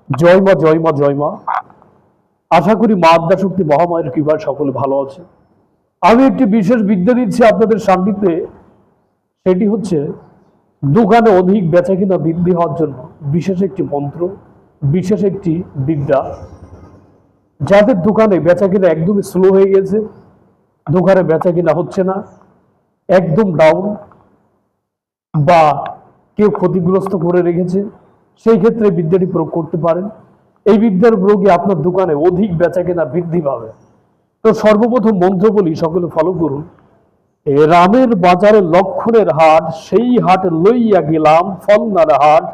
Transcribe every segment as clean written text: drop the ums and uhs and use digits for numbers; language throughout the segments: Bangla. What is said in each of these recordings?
জয় মা, জয় মা, জয় মা। আশা করি মা আদ্যাশক্তি মহামায়ের কৃপায় সকলে ভালো আছে। আমি একটি বিশেষ বিদ্যা দিচ্ছি আপনাদের সান্নিধ্যে। সেটি হচ্ছে দোকানে অধিক বেচাকিনা বৃদ্ধি হওয়ার জন্য বিশেষ একটি মন্ত্র, বিশেষ একটি বিদ্যা। যাদের দোকানে বেচাকিনা একদমই স্লো হয়ে গেছে, দোকানে বেচাকিনা হচ্ছে না, একদম ডাউন, বা কেউ ক্ষতিগ্রস্ত করে রেখেছে, সেই ক্ষেত্রে বিদ্যাটি প্রয়োগ করতে পারেন। এই বিদ্যার প্রয়োগে আপনার দোকানে অধিক বেচাকেনা বৃদ্ধি পাবে। তো সর্বপ্রথম মন্ত্র বলি, সকলে ফলো করুন। রামের বাজারে লক্ষণের হাট, সেই হাট লইয়া গেলাম ফলনার হাট,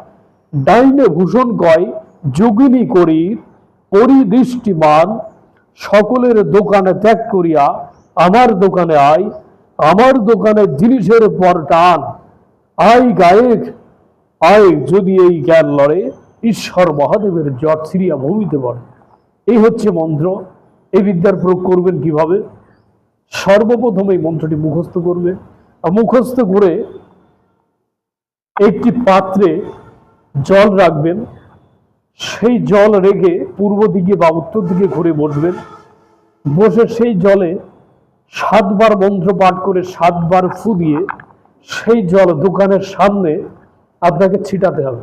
ডাইনে ভূষণ কয় যোগিনী করি পরিদৃষ্টিমান, সকলের দোকানে ত্যাগ করিয়া আমার দোকানে আয়, আমার দোকানে জিনিসের পর টান, আয় গায়েক আয় যদি এই জ্ঞান লড়ে, ঈশ্বর মহাদেবের জট ছিড়িয়া ভূমিতে পড়ে। এই হচ্ছে মন্ত্র। এই বিদ্যার প্রয়োগ করবেন কিভাবে? সর্বপ্রথম এই মন্ত্রটি মুখস্থ করবে। মুখস্থ করে একটি পাত্রে জল রাখবেন। সেই জল রেখে পূর্ব দিকে বা উত্তর দিকে ঘুরে বসবেন। বসে সেই জলে 7 বার মন্ত্র পাঠ করে 7 বার ফু দিয়ে সেই জল দোকানের সামনে আপনাকে ছিটাতে হবে।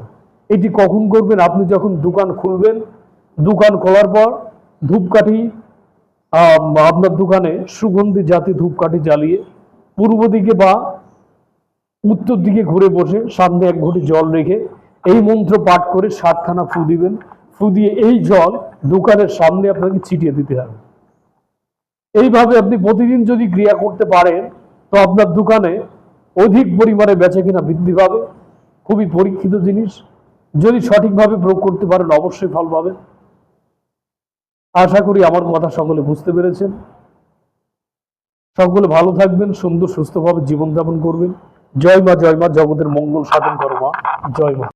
এটি কখন করবেন? আপনি যখন দোকান খুলবেন। দোকান খোলার পর ধূপকাঠি, আপনার দোকানে সুগন্ধি জাতীয় ধূপকাঠি জ্বালিয়ে পূর্ব দিকে বা উত্তর দিকে ঘুরে বসে সামনে 1 ঘটি জল রেখে এই মন্ত্র পাঠ করে 7খানা ফু দিবেন। ফু দিয়ে এই জল দোকানের সামনে আপনাকে ছিটিয়ে দিতে হবে। এইভাবে আপনি প্রতিদিন যদি ক্রিয়া করতে পারেন, তো আপনার দোকানে অধিক পরিমাণে বেচাকেনা বৃদ্ধি পাবে। খুবই পরীক্ষিত জিনিস। যদি সঠিকভাবে প্রয়োগ করতে পারেন, অবশ্যই ফল পাবেন। আশা করি আমার কথা সকলে বুঝতে পেরেছেন। সকলে ভালো থাকবেন, সুন্দর সুস্থভাবে জীবনযাপন করবেন। জয় মা, জয় মা, জগতের মঙ্গল সাধন করো মা। জয় মা।